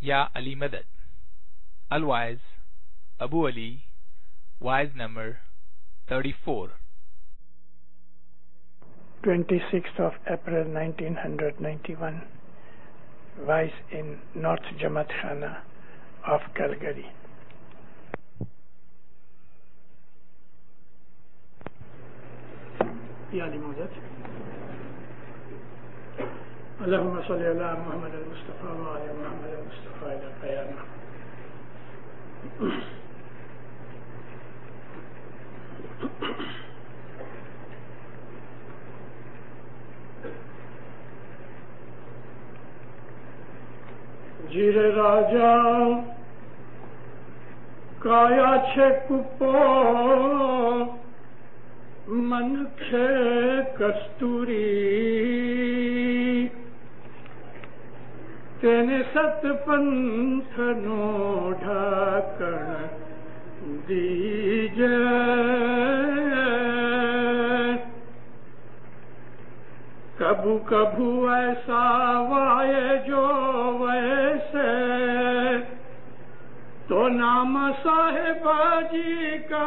Ya Ali Madad. Al-Waiz, Abu Ali, Waiz number 34. 26th of April 1991. Waiz in North Jamaat Khana of Calgary. Ya Ali Madad. Allahumma salli ala Muhammad al-Mustafa wa ala Muhammad al-Mustafa ila qiyamah. Jire Raja Kaya Chekupo Manche Kasturi Tene Sat Panthano Dhakan Dije Kabhu kabhu aisa vaye jo vaise To naam sahibaji ka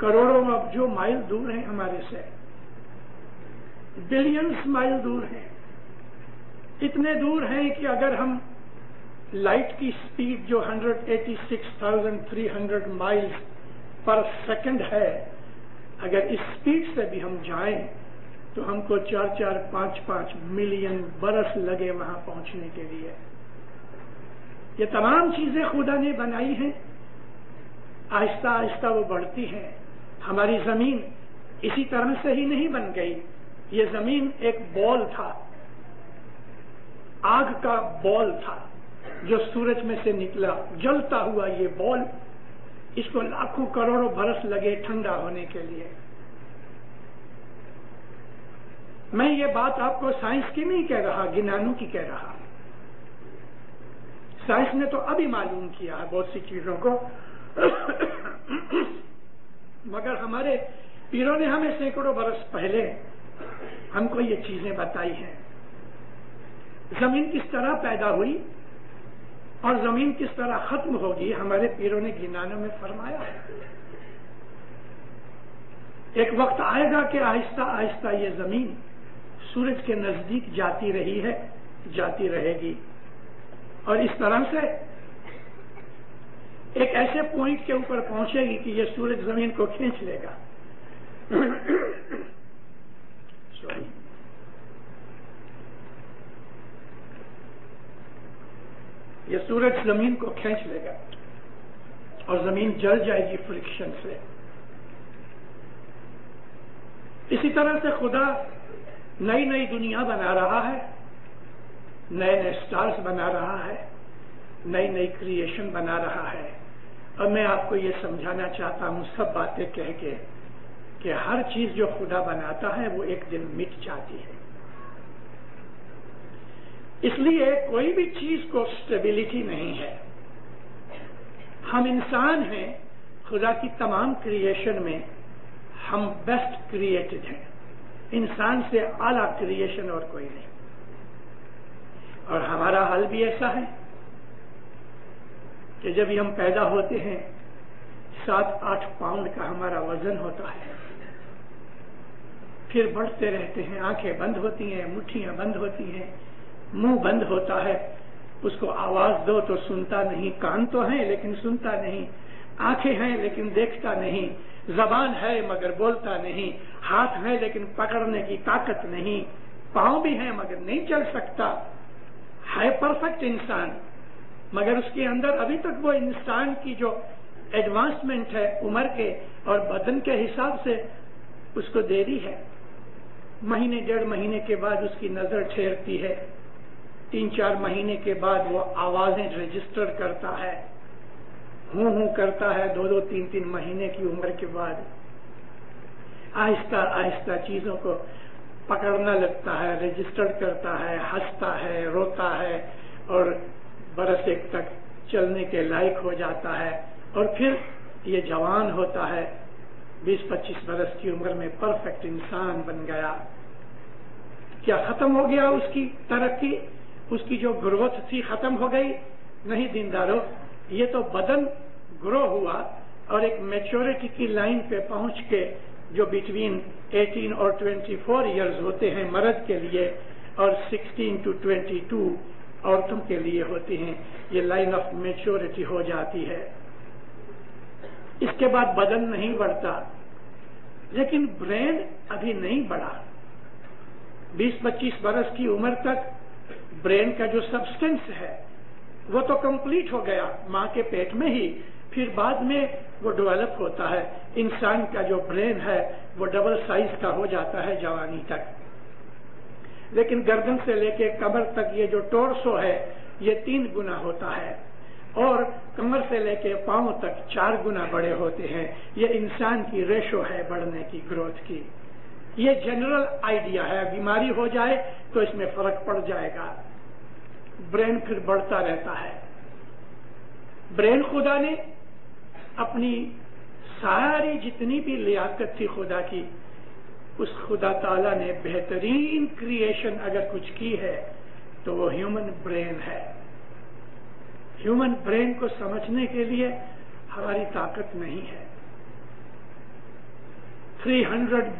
کروڑوں ابجوں مائل دور ہیں ہمارے سے، billions مائل دور ہیں، اتنے دور ہیں کہ اگر ہم لائٹ کی سپیڈ جو 186,300 مائلز پر سیکنڈ ہے، اگر اس سپیڈ سے بھی ہم جائیں تو ہم کو 4-4 5-5 ملین برس لگے وہاں پہنچنے کے لیے۔ یہ تمام چیزیں خدا نے بنائی ہیں، آہستہ آہستہ وہ بڑھتی ہیں۔ ہماری زمین اسی طرح سے ہی نہیں بن گئی، یہ زمین ایک بال تھا، آگ کا بال تھا جو سورج میں سے نکلا، جلتا ہوا یہ بال، اس کو لاکھوں کروڑوں برس لگے ٹھنڈا ہونے کے لیے۔ میں یہ بات آپ کو سائنس کی نہیں کہہ رہا، گنانوں کی کہہ رہا۔ سائنس نے تو ابھی معلوم کیا ہے بہت سی چیزوں کو، مگر ہمارے پیروں نے ہمیں سینکڑوں برس پہلے ہم کو یہ چیزیں بتائی ہیں۔ زمین کس طرح پیدا ہوئی اور زمین کس طرح ختم ہوگی، ہمارے پیروں نے گنانوں میں فرمایا ہے۔ ایک وقت آئے گا کہ آہستہ آہستہ یہ زمین سورج کے نزدیک جاتی رہی ہے، جاتی رہے گی، اور اس طرح سے ایک ایسے پوائنٹ کے اوپر پہنچے گی کہ یہ سورج زمین کو کھینچ لے گا۔ یہ سورج زمین کو کھینچ لے گا اور زمین جل جائے گی فرکشن سے۔ اسی طرح سے خدا نئی نئی دنیا بنا رہا ہے، نئے نئے سٹارز بنا رہا ہے، نئی نئی کریشن بنا رہا ہے، اور میں آپ کو یہ سمجھانا چاہتا ہوں سب باتیں کہہ کے کہ ہر چیز جو خدا بناتا ہے وہ ایک دن مٹ جاتی ہے۔ اس لیے کوئی بھی چیز کو سٹیبلٹی نہیں ہے۔ ہم انسان ہیں، خدا کی تمام کریشن میں ہم بیسٹ کریٹڈ ہیں، انسان سے اعلیٰ کریشن اور کوئی نہیں۔ اور ہمارا حال بھی ایسا ہے کہ جب ہم پیدا ہوتے ہیں 7-8 پاؤنڈ کا ہمارا وزن ہوتا ہے، پھر بڑھتے رہتے ہیں، آنکھیں بند ہوتی ہیں، مٹھیاں بند ہوتی ہیں، منہ بند ہوتا ہے، اس کو آواز دو تو سنتا نہیں، کان تو ہیں لیکن سنتا نہیں، آنکھیں ہیں لیکن دیکھتا نہیں، زبان ہے مگر بولتا نہیں، ہاتھ ہے لیکن پکڑنے کی طاقت نہیں، پاؤں بھی ہیں مگر نہیں چل سکتا، ہے پرفیکٹ انسان، مگر اس کے اندر ابھی تک وہ انسان کی جو ایڈوانسمنٹ ہے عمر کے اور بدن کے حساب سے اس کو دیری ہے۔ مہینے 1.5 مہینے کے بعد اس کی نظر ٹھہرتی ہے، 3-4 مہینے کے بعد وہ آوازیں رجسٹر کرتا ہے، ہوں کرتا ہے، 2-2 3-3 مہینے کی عمر کے بعد آہستہ آہستہ چیزوں کو پکڑنا لگتا ہے، رجسٹر کرتا ہے، ہنستا ہے، روتا ہے، اور برس ایک تک چلنے کے لائق ہو جاتا ہے، اور پھر یہ جوان ہوتا ہے، 20-25 برس کی عمر میں پرفیکٹ انسان بن گیا۔ کیا ختم ہو گیا اس کی ترقی؟ اس کی جو گروتھ تھی ختم ہو گئی؟ نہیں دیندارو، یہ تو بدن گرو ہوا اور ایک میچورٹی کی لائن پہ پہنچ کے جو بٹوین 18 اور 24 ایئرز ہوتے ہیں مرد کے لیے اور 16 to 22 عورتوں کے لیے ہوتی ہیں، یہ لائن آف میچورٹی ہو جاتی ہے۔ اس کے بعد بدن نہیں بڑھتا، لیکن برین ابھی نہیں بڑھا۔ 20-25 برس کی عمر تک برین کا جو سبسٹنس ہے وہ تو کمپلیٹ ہو گیا ماں کے پیٹ میں ہی، پھر بعد میں وہ ڈیولپ ہوتا ہے، انسان کا جو برین ہے وہ ڈبل سائز کا ہو جاتا ہے جوانی تک، لیکن گردن سے لے کے کمر تک یہ جو ٹورسو ہے یہ 3 گنا ہوتا ہے، اور کمر سے لے کے پاؤں تک 4 گنا بڑے ہوتے ہیں۔ یہ انسان کی ریشو ہے بڑھنے کی، گروتھ کی۔ یہ جنرل آئیڈیا ہے، بیماری ہو جائے تو اس میں فرق پڑ جائے گا، برین پھر بڑھتا رہتا ہے۔ برین خدا نے اپنی ساری جتنی بھی لیاقت تھی خدا کی، اس خدا تعالیٰ نے بہترین کریشن اگر کچھ کی ہے تو وہ ہیومن برین ہے۔ ہیومن برین کو سمجھنے کے لیے ہماری طاقت نہیں ہے۔ 300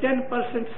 10%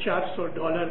$400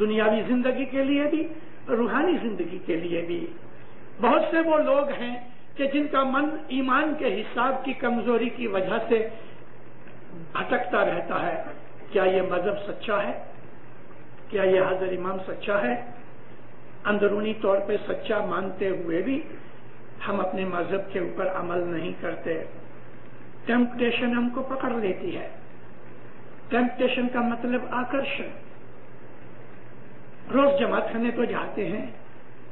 دنیاوی زندگی کے لیے بھی، روحانی زندگی کے لیے بھی۔ بہت سے وہ لوگ ہیں کہ جن کا من ایمان کے حساب کی کمزوری کی وجہ سے بھٹکتا رہتا ہے۔ کیا یہ مذہب سچا ہے؟ کیا یہ حضرت امام سچا ہے؟ اندرونی طور پہ سچا مانتے ہوئے بھی ہم اپنے مذہب کے اوپر عمل نہیں کرتے۔ ٹیمپٹیشن ہم کو پکڑ لیتی ہے۔ ٹیمپٹیشن کا مطلب آکرشن۔ روز جماعت خانے تو جاتے ہیں،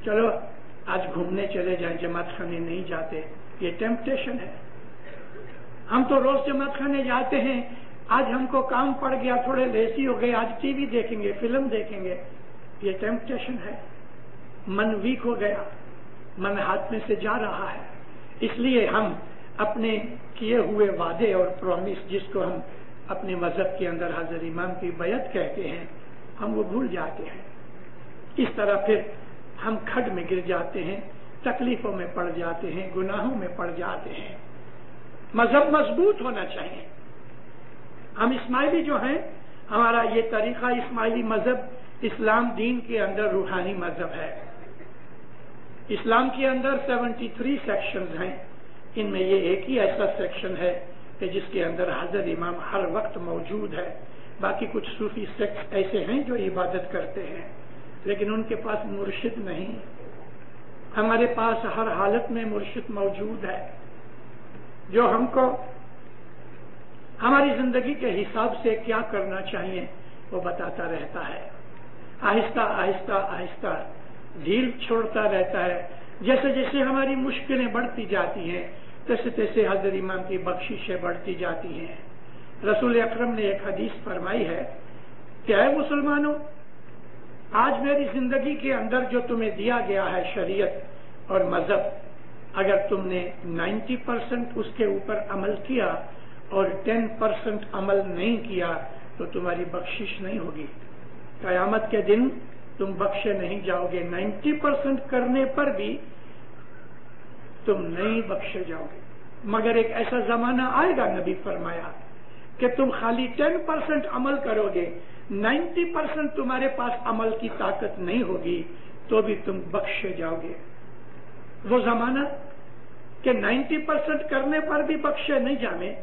چلو آج گھومنے چلے جائیں، جماعت خانے نہیں جاتے، یہ ٹیمپٹیشن ہے۔ ہم تو روز جماعت خانے جاتے ہیں، آج ہم کو کام پڑ گیا، تھوڑے لیزی ہو گئے، آج ٹی وی دیکھیں گے، فلم دیکھیں گے، یہ ٹیمپٹیشن ہے۔ من ویک ہو گیا، من ہاتھ میں سے جا رہا ہے، اس لیے ہم اپنے کیے ہوئے وعدے اور پرومس، جس کو ہم اپنے مذہب کے اندر حضرت امام کی بیعت کہتے ہیں، ہم وہ بھول جاتے ہیں۔ اس طرح پھر ہم کھڈ میں گر جاتے ہیں، تکلیفوں میں پڑ جاتے ہیں، گناہوں میں پڑ جاتے ہیں۔ مذہب مضبوط ہونا چاہیے۔ ہم اسماعیلی جو ہیں، ہمارا یہ طریقہ اسماعیلی مذہب اسلام دین کے اندر روحانی مذہب ہے۔ اسلام کے اندر 73 سیکشنز ہیں، ان میں یہ ایک ہی ایسا سیکشن ہے کہ جس کے اندر حضرت امام ہر وقت موجود ہے۔ باقی کچھ صوفی سیکٹس ایسے ہیں جو عبادت کرتے ہیں، لیکن ان کے پاس مرشد نہیں۔ ہمارے پاس ہر حالت میں مرشد موجود ہے، جو ہم کو ہماری زندگی کے حساب سے کیا کرنا چاہیے وہ بتاتا رہتا ہے۔ آہستہ آہستہ آہستہ ڈھیل چھوڑتا رہتا ہے۔ جیسے جیسے ہماری مشکلیں بڑھتی جاتی ہیں، تیسے تیسے حضرت امام کی بخششیں بڑھتی جاتی ہیں۔ رسول اکرم نے ایک حدیث فرمائی ہے کہ اے مسلمانوں، آج میری زندگی کے اندر جو تمہیں دیا گیا ہے شریعت اور مذہب، اگر تم نے 90% اس کے اوپر عمل کیا اور 10% عمل نہیں کیا تو تمہاری بخشش نہیں ہوگی۔ قیامت کے دن تم بخشے نہیں جاؤ گے، 90% کرنے پر بھی تم نہیں بخشے جاؤ گے۔ مگر ایک ایسا زمانہ آئے گا، نبی فرمایا، کہ تم خالی 10% عمل کرو گے، 90% تمہارے پاس عمل کی طاقت نہیں ہوگی تو بھی تم بخشے جاؤ گے۔ وہ زمانہ کہ 90% کرنے پر بھی بخشے نہیں جائیں،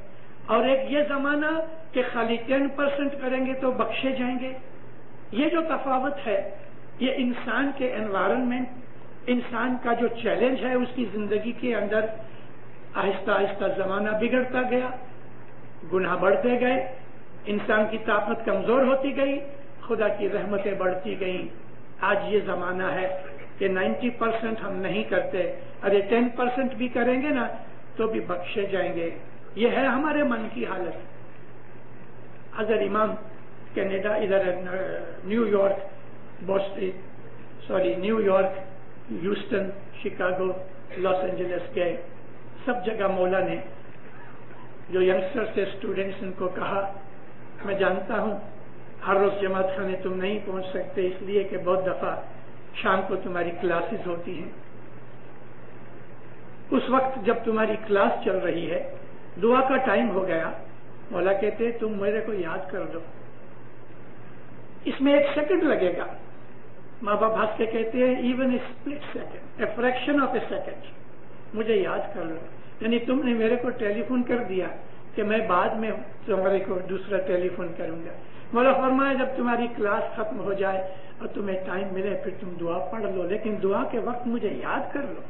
اور ایک یہ زمانہ کہ خالی 10% کریں گے تو بخشے جائیں گے۔ یہ جو تفاوت ہے، یہ انسان کے انوائرنمنٹ، انسان کا جو چیلنج ہے اس کی زندگی کے اندر آہستہ آہستہ زمانہ بگڑتا گیا، گناہ بڑھتے گئے، انسان کی طاقت کمزور ہوتی گئی، خدا کی رحمتیں بڑھتی گئیں۔ آج یہ زمانہ ہے کہ 90% ہم نہیں کرتے، ارے 10% بھی کریں گے نا تو بھی بخشے جائیں گے۔ یہ ہے ہمارے من کی حالت۔ حضرت امام کینیڈا، ادھر New York, Houston, Chicago, Los Angeles کے سب جگہ مولا نے جو ینگسٹر سے اسٹوڈنٹس ان کو کہا، میں جانتا ہوں ہر روز جماعت خانے تم نہیں پہنچ سکتے، اس لیے کہ بہت دفعہ شام کو تمہاری کلاسز ہوتی ہیں۔ اس وقت جب تمہاری کلاس چل رہی ہے، دعا کا ٹائم ہو گیا، مولا کہتے تم میرے کو یاد کر دو، اس میں 1 سیکنڈ لگے گا۔ ماں باپ ہنس کے کہتے ہیں even a split second, a fraction of a second, مجھے یاد کر لو۔ یعنی تم نے میرے کو ٹیلی فون کر دیا کہ میں بعد میں تمہارے کو دوسرا ٹیلی فون کروں گا۔ مولا فرمایا جب تمہاری کلاس ختم ہو جائے اور تمہیں ٹائم ملے پھر تم دعا پڑھ لو، لیکن دعا کے وقت مجھے یاد کر لو۔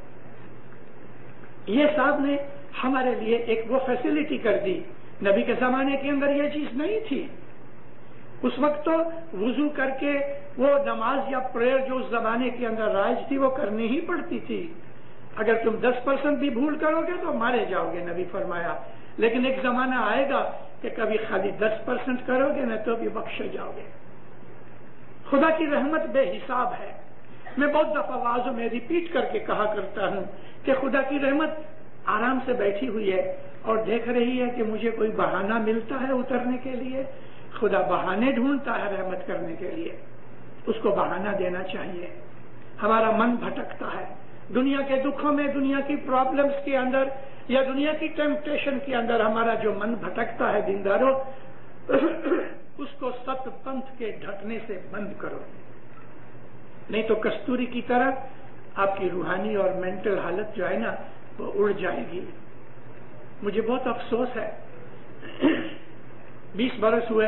یہ صاحب نے ہمارے لیے ایک وہ فیسلٹی کر دی، نبی کے زمانے کے اندر یہ چیز نہیں تھی۔ اس وقت تو وضو کر کے وہ نماز یا پریئر جو اس زمانے کے اندر رائج تھی وہ کرنی ہی پڑتی تھی۔ اگر تم 10% بھی بھول کرو گے تو مارے جاؤ گے، نبی فرمایا۔ لیکن ایک زمانہ آئے گا کہ کبھی خالی 10% کرو گے نہ تو بھی بخشے جاؤ گے۔ خدا کی رحمت بے حساب ہے۔ میں بہت دفعہ وعظوں میں ریپیٹ کر کے کہا کرتا ہوں کہ خدا کی رحمت آرام سے بیٹھی ہوئی ہے اور دیکھ رہی ہے کہ مجھے کوئی بہانہ ملتا ہے اترنے کے لیے۔ خدا بہانے ڈھونڈتا ہے رحمت کرنے کے لیے، اس کو بہانہ دینا چاہیے۔ ہمارا من بھٹکتا ہے دنیا کے دکھوں میں، دنیا کی پرابلمز کے اندر یا دنیا کی ٹیمپٹیشن کے اندر ہمارا جو من بھٹکتا ہے دینداروں، اس کو ست پنتھ کے ڈھکنے سے بند کرو۔ نہیں تو کستوری کی طرح آپ کی روحانی اور مینٹل حالت جو ہے نا وہ اڑ جائے گی. مجھے بہت افسوس ہے 20 برس ہوئے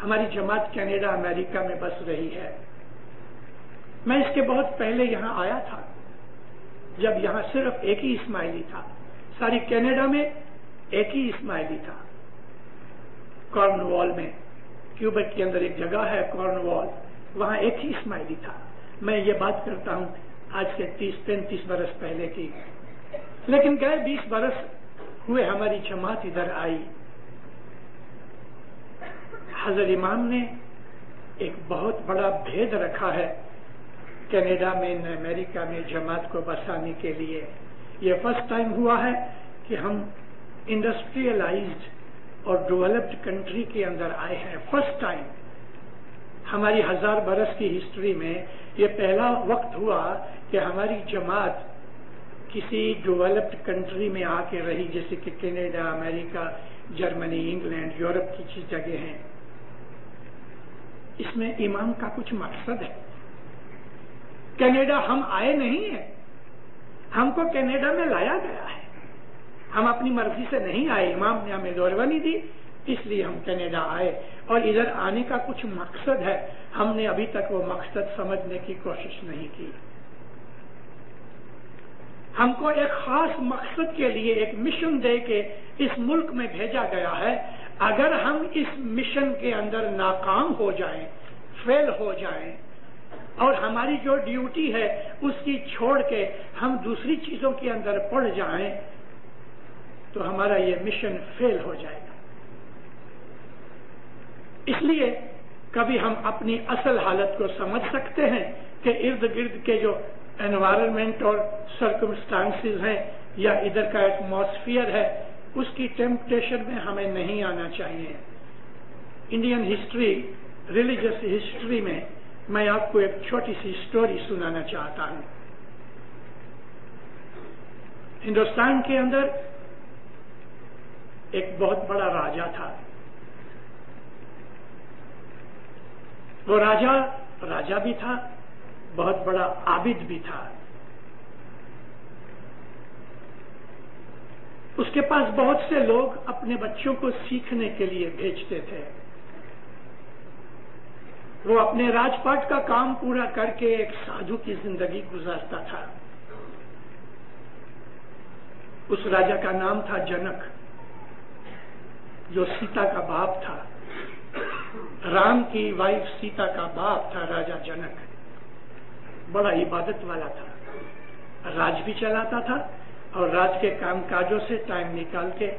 ہماری جماعت کینیڈا امریکہ میں بس رہی ہے. میں اس کے بہت پہلے یہاں آیا تھا جب یہاں صرف ایک ہی اسماعیلی تھا. ساری کینیڈا میں ایک ہی اسماعیلی تھا. کارن وال میں کیوبیک کے اندر ایک جگہ ہے کارن وال, وہاں ایک ہی اسماعیلی تھا. میں یہ بات کرتا ہوں آج سے 30-35 برس پہلے کی. لیکن گئے 20 برس ہوئے ہماری جماعت ادھر آئی. حضرت امام نے ایک بہت بڑا بھید رکھا ہے کینیڈا میں امریکہ میں جماعت کو بسانے کے لیے. یہ فرسٹ ٹائم ہوا ہے کہ ہم انڈسٹریلائزڈ اور ڈیولپڈ کنٹری کے اندر آئے ہیں. فرسٹ ٹائم ہماری 1000 برس کی ہسٹری میں یہ پہلا وقت ہوا کہ ہماری جماعت کسی ڈیولپڈ کنٹری میں آ کے رہی, جیسے کہ کینیڈا, امریکہ, جرمنی, انگلینڈ, یورپ کی چیز جگہ ہیں. اس میں امام کا کچھ مقصد ہے. کینیڈا ہم آئے نہیں ہیں, ہم کو کینیڈا میں لایا گیا ہے. ہم اپنی مرضی سے نہیں آئے, امام نے ہمیں زوربانی دی اس لیے ہم کینیڈا آئے. اور ادھر آنے کا کچھ مقصد ہے, ہم نے ابھی تک وہ مقصد سمجھنے کی کوشش نہیں کی. ہم کو ایک خاص مقصد کے لیے ایک مشن دے کے اس ملک میں بھیجا گیا ہے. اگر ہم اس مشن کے اندر ناکام ہو جائیں, فیل ہو جائیں, اور ہماری جو ڈیوٹی ہے اس کی چھوڑ کے ہم دوسری چیزوں کے اندر پڑ جائیں تو ہمارا یہ مشن فیل ہو جائے گا. اس لیے کبھی ہم اپنی اصل حالت کو سمجھ سکتے ہیں کہ ارد گرد کے جو انوائرمنٹ اور سرکمسٹانسز ہیں یا ادھر کا ایٹماسفیئر ہے اس کی ٹیمپٹیشن میں ہمیں نہیں آنا چاہیے. انڈین ہسٹری, ریلیجس ہسٹری میں آپ کو ایک چھوٹی سی سٹوری سنانا چاہتا ہوں. ہندوستان کے اندر ایک بہت بڑا راجا تھا. وہ راجا بھی تھا, بہت بڑا عابد بھی تھا. اس کے پاس بہت سے لوگ اپنے بچوں کو سیکھنے کے لیے بھیجتے تھے. وہ اپنے راج پاٹ کا کام پورا کر کے ایک سادھو کی زندگی گزارتا تھا. اس راجا کا نام تھا جنک, جو سیتا کا باپ تھا. رام کی وائف سیتا کا باپ تھا راجا جنک. بڑا عبادت والا تھا, راج بھی چلاتا تھا اور راج کے کام کاجوں سے ٹائم نکال کے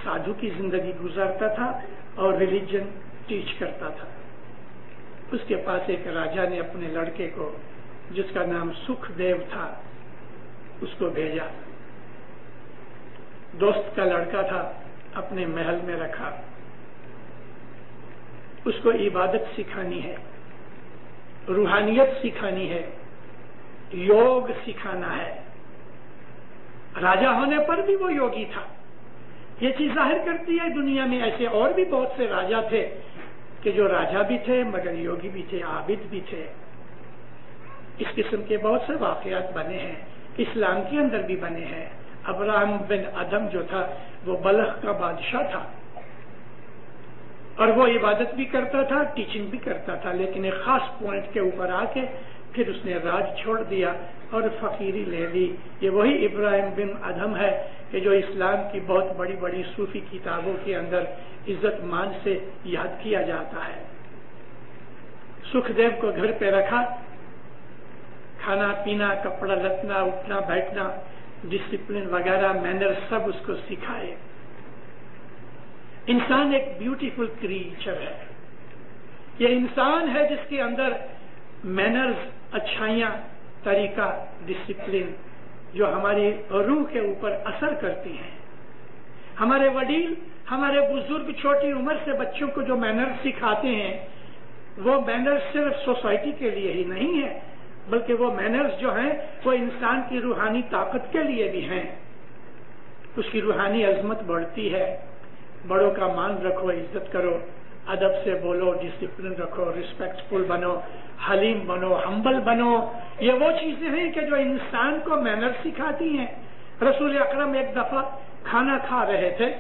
سادھو کی زندگی گزارتا تھا اور ریلیجن ٹیچ کرتا تھا. اس کے پاس ایک راجا نے اپنے لڑکے کو, جس کا نام سکھ دیو تھا, اس کو بھیجا. دوست کا لڑکا تھا, اپنے محل میں رکھا. اس کو عبادت سکھانی ہے, روحانیت سکھانی ہے, یوگ سکھانا ہے. راجا ہونے پر بھی وہ یوگی تھا. یہ چیز ظاہر کرتی ہے دنیا میں ایسے اور بھی بہت سے راجا تھے کہ جو راجا بھی تھے مگر یوگی بھی تھے, عابد بھی تھے. اس قسم کے بہت سے واقعات بنے ہیں, اسلام کے اندر بھی بنے ہیں. ابراہیم بن ادم جو تھا وہ بلخ کا بادشاہ تھا اور وہ عبادت بھی کرتا تھا, ٹیچنگ بھی کرتا تھا. لیکن ایک خاص پوائنٹ کے اوپر آ کے پھر اس نے راج چھوڑ دیا اور فقیری لے لی. یہ وہی ابراہیم بن ادم ہے کہ جو اسلام کی بہت بڑی بڑی صوفی کتابوں کے اندر عزت مان سے یاد کیا جاتا ہے. سکھ دیو کو گھر پہ رکھا, کھانا پینا, کپڑا لتنا, اٹھنا بیٹھنا, ڈسپلن وغیرہ, مینر سب اس کو سکھائے. انسان ایک بیوٹیفل کریچر ہے. یہ انسان ہے جس کے اندر مینرز, اچھائیاں, طریقہ, ڈسپلن جو ہماری روح کے اوپر اثر کرتی ہیں. ہمارے وڈیل, ہمارے بزرگ چھوٹی عمر سے بچوں کو جو مینرز سکھاتے ہیں وہ مینرز صرف سوسائٹی کے لیے ہی نہیں ہے بلکہ وہ مینرز جو ہیں وہ انسان کی روحانی طاقت کے لیے بھی ہیں. اس کی روحانی عظمت بڑھتی ہے. بڑوں کا مان رکھو, عزت کرو, ادب سے بولو, ڈسپلن رکھو, ریسپیکٹفل بنو, حلیم بنو، ہمبل بنو. یہ وہ چیزیں ہیں کہ جو انسان کو مینر سکھاتی ہیں. رسول اکرم ایک دفعہ کھانا کھا رہے تھے،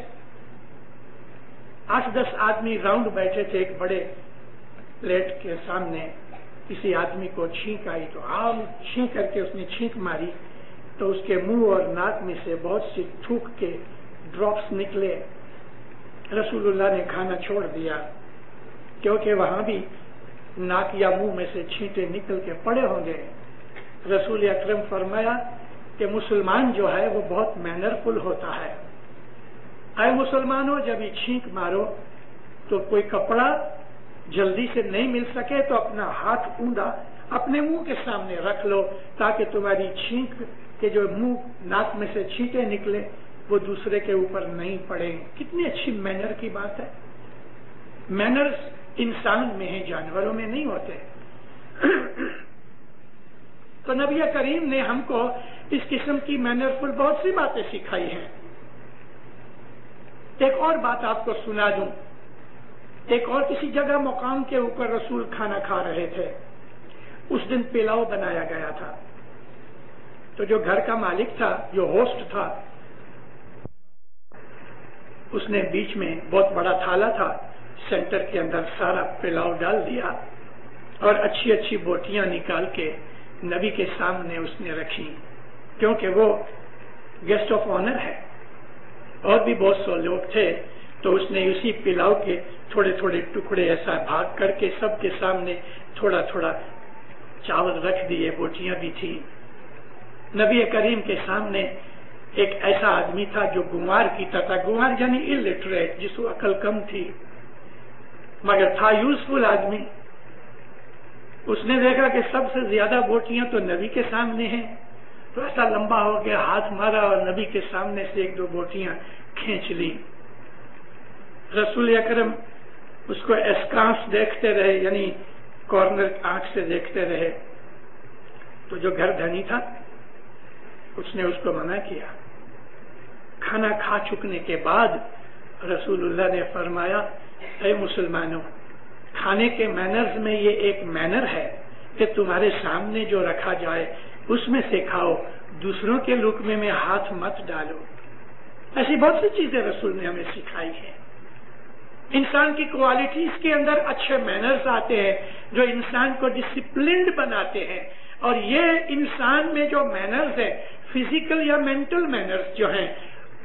8-10 آدمی راؤنڈ بیٹھے تھے ایک بڑے پلیٹ کے سامنے. کسی آدمی کو چھینک آئی تو عام چھینک کر کے اس نے چھینک ماری تو اس کے منہ اور ناک میں سے بہت سی تھوک کے ڈراپس نکلے. رسول اللہ نے کھانا چھوڑ دیا کیونکہ وہاں بھی ناک یا منہ میں سے چھینٹے نکل کے پڑے ہوں گے. رسول اکرم فرمایا کہ مسلمان جو ہے وہ بہت مینرفل ہوتا ہے. اے مسلمانوں، جب یہ چھینک مارو تو کوئی کپڑا جلدی سے نہیں مل سکے تو اپنا ہاتھ اوندا اپنے منہ کے سامنے رکھ لو تاکہ تمہاری چھینک کے جو منہ ناک میں سے چھینٹے نکلے وہ دوسرے کے اوپر نہیں پڑے. کتنی اچھی مینر کی بات ہے. مینرز انسان میں ہیں، جانوروں میں نہیں ہوتے. تو نبی کریم نے ہم کو اس قسم کی مینرفل بہت سی باتیں سکھائی ہیں. ایک اور بات آپ کو سنا دوں. ایک اور کسی جگہ مقام کے اوپر رسول کھانا کھا رہے تھے. اس دن پلاؤ بنایا گیا تھا. تو جو گھر کا مالک تھا، جو ہوسٹ تھا، اس نے بیچ میں بہت بڑا تھالا تھا، سینٹر کے اندر سارا پلاؤ ڈال دیا اور اچھی اچھی بوٹیاں نکال کے نبی کے سامنے اس نے رکھی کیونکہ وہ گیسٹ آف آنر ہے. اور بھی بہت سے لوگ تھے تو اس نے اسی پلاؤ کے تھوڑے تھوڑے ٹکڑے ایسا بھاگ کر کے سب کے سامنے تھوڑا تھوڑا چاول رکھ دیے. بوٹیاں بھی تھی. نبی کریم کے سامنے ایک ایسا آدمی تھا جو گنوار کی تھا. گنوار یعنی الٹریٹ، جس کو عقل کم تھی مگر تھا یوزفل آدمی. اس نے دیکھا کہ سب سے زیادہ بوٹیاں تو نبی کے سامنے ہیں تو ایسا لمبا ہو گیا، ہاتھ مارا اور نبی کے سامنے سے 1-2 بوٹیاں کھینچ لی. رسول اکرم اس کو اسکانس دیکھتے رہے، یعنی کارنر آنکھ سے دیکھتے رہے. تو جو گھر دھنی تھا اس نے اس کو منع کیا. کھانا کھا چکنے کے بعد رسول اللہ نے فرمایا، اے مسلمانوں، کھانے کے مینرز میں یہ ایک مینر ہے کہ تمہارے سامنے جو رکھا جائے اس میں سے کھاؤ، دوسروں کے لقمے میں ہاتھ مت ڈالو. ایسی بہت سی چیزیں رسول نے ہمیں سکھائی ہیں. انسان کی کوالٹیز کے اندر اچھے مینرز آتے ہیں جو انسان کو ڈسپلنڈ بناتے ہیں. اور یہ انسان میں جو مینرز ہے، فزیکل یا مینٹل مینرز جو ہیں،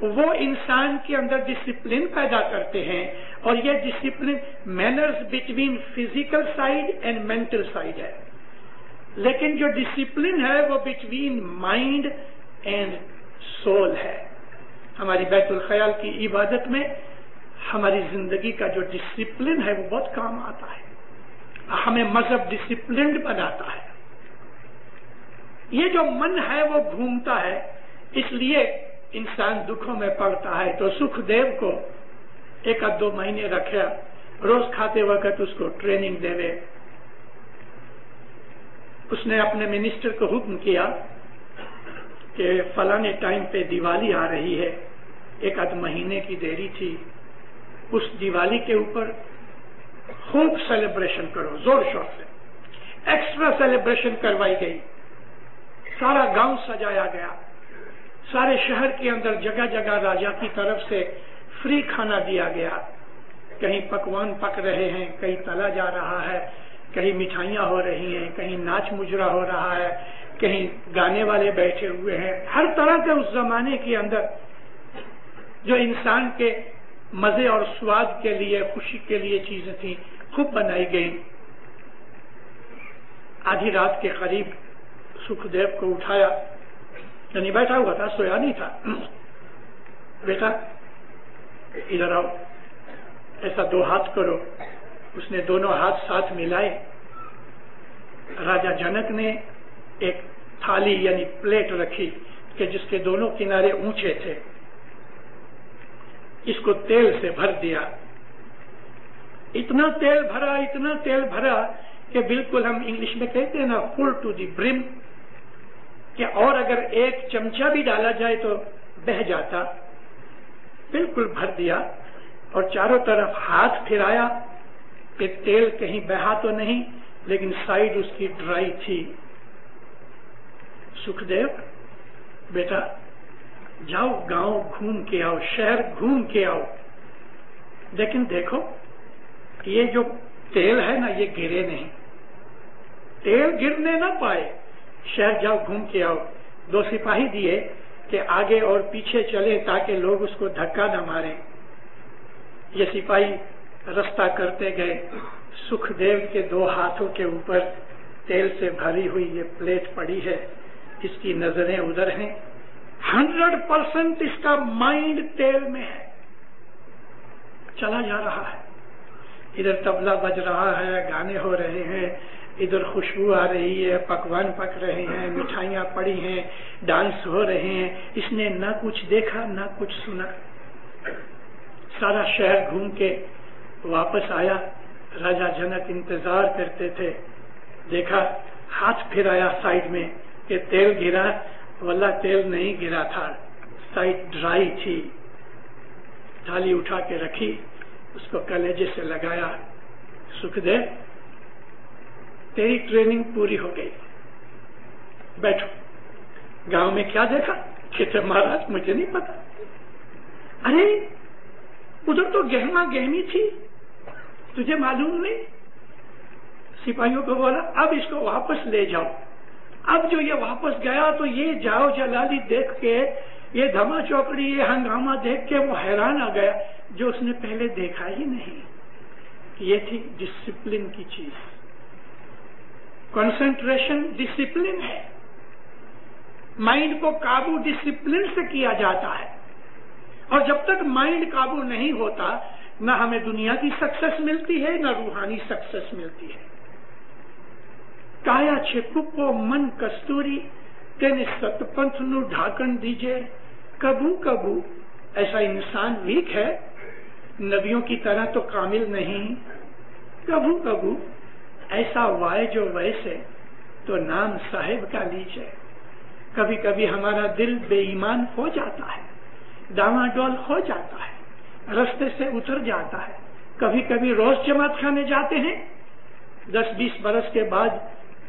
وہ انسان کے اندر ڈسپلن پیدا کرتے ہیں. اور یہ discipline manners between physical side and mental side ہے. لیکن جو ڈسپلن ہے وہ بٹوین مائنڈ اینڈ سول ہے. ہماری بیت الخیال کی عبادت میں ہماری زندگی کا جو ڈسپلن ہے وہ بہت کام آتا ہے. ہمیں مذہب ڈسپلنڈ بناتا ہے. یہ جو من ہے وہ گھومتا ہے، اس لیے انسان دکھوں میں پڑتا ہے. تو سکھ دیو کو 1-2 مہینے رکھا، روز کھاتے وقت اس کو ٹریننگ دے. اس نے اپنے منسٹر کو حکم کیا کہ فلانے ٹائم پہ دیوالی آ رہی ہے، 1-2 مہینے کی دیری تھی، اس دیوالی کے اوپر خوب سیلیبریشن کرو، زور شور سے. ایکسٹرا سیلیبریشن کروائی گئی. سارا گاؤں سجایا گیا. سارے شہر کے اندر جگہ جگہ راجا کی طرف سے فری کھانا دیا گیا. کہیں پکوان پک رہے ہیں، کہیں تلا جا رہا ہے، کہیں مٹھائیاں ہو رہی ہیں، کہیں ناچ مجرا ہو رہا ہے، کہیں گانے والے بیٹھے ہوئے ہیں. ہر طرح کے اس زمانے کے اندر جو انسان کے مزے اور سواد کے لیے، خوشی کے لیے چیزیں تھیں، خوب بنائی گئی. آدھی رات کے قریب سکھ دیو کو اٹھایا، یعنی بیٹھا ہوا تھا، سویا نہیں تھا. بیٹا ادھر آؤ، ایسا 2 ہاتھ کرو. اس نے دونوں ہاتھ ساتھ ملائے. راجا جنک نے ایک تھالی یعنی پلیٹ رکھی کہ جس کے دونوں کنارے اونچے تھے. اس کو تیل سے بھر دیا. اتنا تیل بھرا کہ بالکل ہم انگلش میں کہتے ہیں نا، فل ٹو دی برم، کہ اور اگر 1 چمچہ بھی ڈالا جائے تو بہہ جاتا. بالکل بھر دیا اور چاروں طرف ہاتھ پھرایا کہ تیل کہیں بہا تو نہیں. لیکن سائڈ اس کی ڈرائی تھی. سکھدیو بیٹا جاؤ گاؤں گھوم کے آؤ, شہر گھوم کے آؤ, لیکن دیکھو یہ جو تیل ہے نا یہ گرے نہیں, تیل گرنے نہ پائے, شہر جاؤ گھوم کے آؤ. 2 سپاہی دیے کہ آگے اور پیچھے چلے تاکہ لوگ اس کو دھکا نہ ماریں. یہ سپاہی رستہ کرتے گئے. سکھدیو کے 2 ہاتھوں کے اوپر تیل سے بھری ہوئی یہ پلیٹ پڑی ہے, اس کی نظریں ادھر ہیں. 100% اس کا مائنڈ تیل میں ہے, چلا جا رہا ہے. ادھر طبلہ بج رہا ہے, گانے ہو رہے ہیں, ادھر خوشبو آ رہی ہے, پکوان پک رہے ہیں, مٹھائیاں پڑی ہیں, ڈانس ہو رہے ہیں. اس نے نہ کچھ دیکھا نہ کچھ سنا. سارا شہر گھوم کے واپس آیا. راجا جنک انتظار کرتے تھے. دیکھا ہاتھ پھرایا سائڈ میں کہ تیل گرا. واللہ تیل نہیں گرا تھا, سائڈ ڈرائی تھی. تھالی اٹھا کے رکھی, اس کو کلیجے سے لگایا. سکھدیو تیری ٹریننگ پوری ہو گئی, بیٹھو. گاؤں میں کیا دیکھا؟ کہتے مہاراج مجھے نہیں پتا. ارے ادھر تو گہما گہمی تھی, تجھے معلوم نہیں؟ سپاہیوں کو بولا اب اس کو واپس لے جاؤ. اب جو یہ واپس گیا تو یہ جاؤ جلالی دیکھ کے, یہ دھما چوکڑی, یہ ہنگامہ دیکھ کے وہ حیران آ گیا جو اس نے پہلے دیکھا ہی نہیں. یہ تھی ڈسپلن کی چیز. کنسنٹریشن ڈسپلن ہے. مائنڈ کو قابو ڈسپلن سے کیا جاتا ہے, اور جب تک مائنڈ قابو نہیں ہوتا نہ ہمیں دنیا کی سکسس ملتی ہے نہ روحانی سکسس ملتی ہے. کایا چھپو من کستوری تین ستپنتھ نو ڈھاکن دیجے. کبو کبو ایسا انسان ویک ہے, نبیوں کی طرح تو کامل نہیں. کبو کبو ایسا وائے جو ویسے تو نام صاحب کا لیجے. کبھی کبھی ہمارا دل بے ایمان ہو جاتا ہے, ڈاواں ڈول ہو جاتا ہے, رستے سے اتر جاتا ہے. کبھی کبھی روز جماعت خانے جاتے ہیں, 10-20 برس کے بعد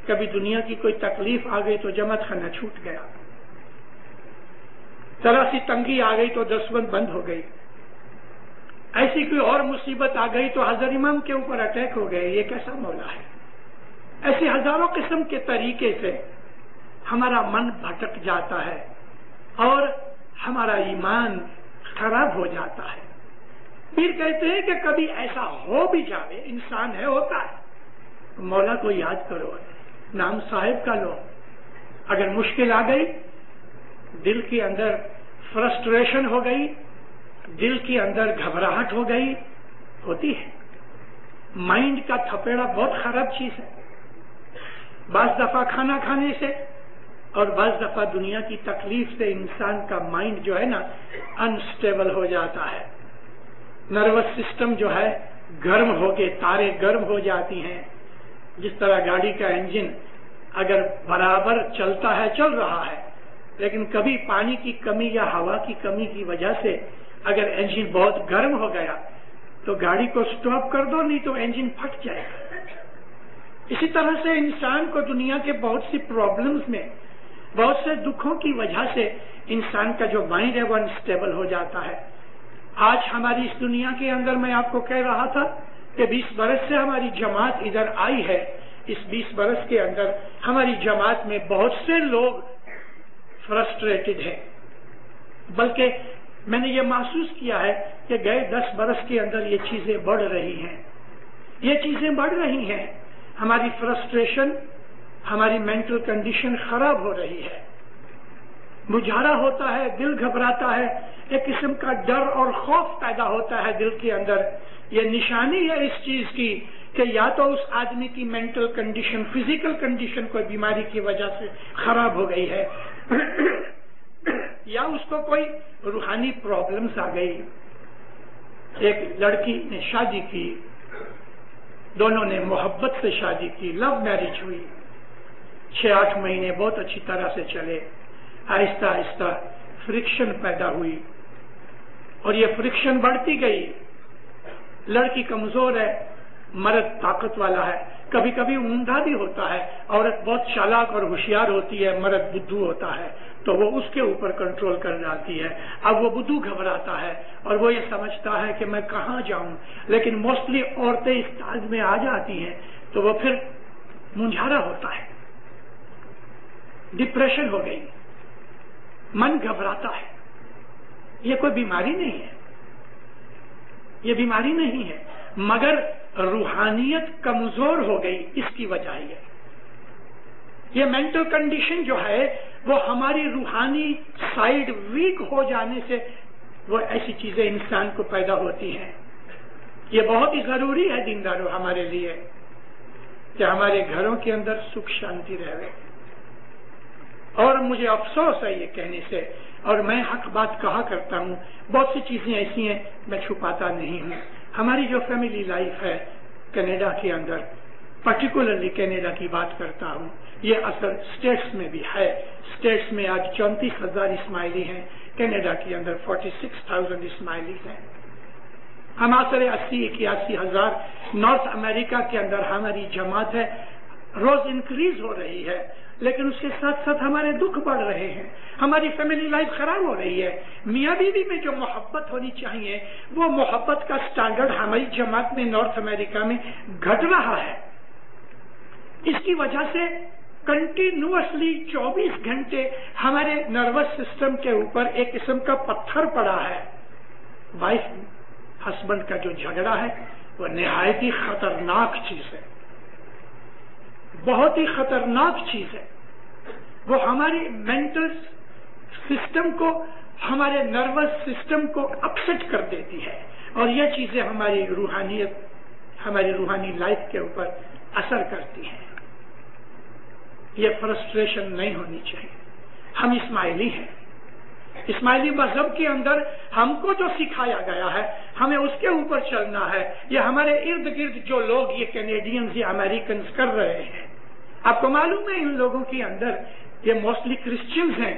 کبھی دنیا کی کوئی تکلیف آ گئی تو جماعت خانہ چھوٹ گیا. ذرا سی تنگی آ گئی تو دسوند بند ہو گئی. ایسی کوئی اور مصیبت آ گئی تو حضرت امام کے اوپر اٹیک ہو گئے. یہ کیسا مولا ہے؟ ایسے ہزاروں قسم کے طریقے سے ہمارا من بھٹک جاتا ہے اور ہمارا ایمان خراب ہو جاتا ہے. پھر کہتے ہیں کہ کبھی ایسا ہو بھی جاوے, انسان ہے ہوتا ہے, مولا کو یاد کرو, نام صاحب کا لو. اگر مشکل آ گئی, دل کے اندر فرسٹریشن ہو گئی, دل کے اندر گھبراہٹ ہو گئی, ہوتی ہے. مائنڈ کا تھپیڑا بہت خراب چیز ہے. بعض دفعہ کھانا کھانے سے اور بعض دفعہ دنیا کی تکلیف سے انسان کا مائنڈ جو ہے نا انسٹیبل ہو جاتا ہے. نروس سسٹم جو ہے گرم ہو کے تاریں گرم ہو جاتی ہیں. جس طرح گاڑی کا انجن اگر برابر چلتا ہے, چل رہا ہے, لیکن کبھی پانی کی کمی یا ہوا کی کمی کی وجہ سے اگر انجن بہت گرم ہو گیا تو گاڑی کو سٹاپ کر دو, نہیں تو انجن پھٹ جائے گا. اسی طرح سے انسان کو دنیا کے بہت سی پرابلمز میں, بہت سے دکھوں کی وجہ سے انسان کا جو مائنڈ ہے وہ انسٹیبل ہو جاتا ہے. آج ہماری اس دنیا کے اندر میں آپ کو کہہ رہا تھا کہ 20 برس سے ہماری جماعت ادھر آئی ہے. اس 20 برس کے اندر ہماری جماعت میں بہت سے لوگ فرسٹریٹڈ ہیں. بلکہ میں نے یہ محسوس کیا ہے کہ گئے 10 برس کے اندر یہ چیزیں بڑھ رہی ہیں. یہ چیزیں بڑھ رہی ہیں. ہماری فرسٹریشن, ہماری مینٹل کنڈیشن خراب ہو رہی ہے. مجھارا ہوتا ہے, دل گھبراتا ہے, ایک قسم کا ڈر اور خوف پیدا ہوتا ہے دل کے اندر. یہ نشانی ہے اس چیز کی کہ یا تو اس آدمی کی مینٹل کنڈیشن, فزیکل کنڈیشن کوئی بیماری کی وجہ سے خراب ہو گئی ہے یا اس کو کوئی روحانی پرابلمز آ گئی. ایک لڑکی نے شادی کی, دونوں نے محبت سے شادی کی, لو میرج ہوئی. 6-8 مہینے بہت اچھی طرح سے چلے. آہستہ آہستہ فرکشن پیدا ہوئی اور یہ فرکشن بڑھتی گئی. لڑکی کمزور ہے, مرد طاقت والا ہے. کبھی کبھی اوندا بھی ہوتا ہے. عورت بہت چالاک اور ہوشیار ہوتی ہے, مرد بدھو ہوتا ہے, تو وہ اس کے اوپر کنٹرول کر ڈالتی ہے. اب وہ بدھو گھبراتا ہے اور وہ یہ سمجھتا ہے کہ میں کہاں جاؤں, لیکن موسٹلی عورتیں اس تاج میں آ جاتی ہیں تو وہ پھر منجھارا ہوتا ہے, ڈپریشن ہو گئی, من گھبراتا ہے. یہ کوئی بیماری نہیں ہے, یہ بیماری نہیں ہے, مگر روحانیت کمزور ہو گئی, اس کی وجہ یہ مینٹل کنڈیشن جو ہے وہ ہماری روحانی سائیڈ ویک ہو جانے سے وہ ایسی چیزیں انسان کو پیدا ہوتی ہیں. یہ بہت ہی ضروری ہے دینداروں ہمارے لیے کہ ہمارے گھروں کے اندر سکھ شانتی رہے. اور مجھے افسوس ہے یہ کہنے سے, اور میں حق بات کہا کرتا ہوں, بہت سی چیزیں ایسی ہیں میں چھپاتا نہیں ہوں. ہماری جو فیملی لائف ہے کینیڈا کے اندر, پرٹیکولرلی کینیڈا کی بات کرتا ہوں, یہ اثر اسٹیٹس میں بھی ہے. اسٹیٹس میں آج 34,000 اسماعیلی ہیں, کینیڈا کے اندر 46,000 اسماعیلی ہیں. ہم آسر 80-81,000 نارتھ امریکہ کے اندر ہماری جماعت ہے, روز انکریز ہو رہی ہے, لیکن اس کے ساتھ ساتھ ہمارے دکھ بڑھ رہے ہیں, ہماری فیملی لائف خراب ہو رہی ہے. میاں بیوی میں جو محبت ہونی چاہیے وہ محبت کا سٹینڈرڈ ہماری جماعت میں نارتھ امریکہ میں گھٹ رہا ہے. اس کی وجہ سے کنٹینیوسلی 24 گھنٹے ہمارے نروس سسٹم کے اوپر ایک قسم کا پتھر پڑا ہے. وائف ہسبینڈ کا جو جھگڑا ہے وہ نہایت ہی خطرناک چیز ہے, بہت ہی خطرناک چیز ہے. وہ ہماری مینٹل سسٹم کو, ہمارے نروس سسٹم کو اپسیٹ کر دیتی ہے, اور یہ چیزیں ہماری روحانیت, ہماری روحانی لائف کے اوپر اثر کرتی ہیں. یہ فرسٹریشن نہیں ہونی چاہیے. ہم اسماعیلی ہیں, اسماعیلی مذہب کے اندر ہم کو جو سکھایا گیا ہے ہمیں اس کے اوپر چلنا ہے. یہ ہمارے ارد گرد جو لوگ یہ کینیڈینز یا امریکنز کر رہے ہیں, آپ کو معلوم ہے ان لوگوں کے اندر یہ موسٹلی کرسچنز ہیں,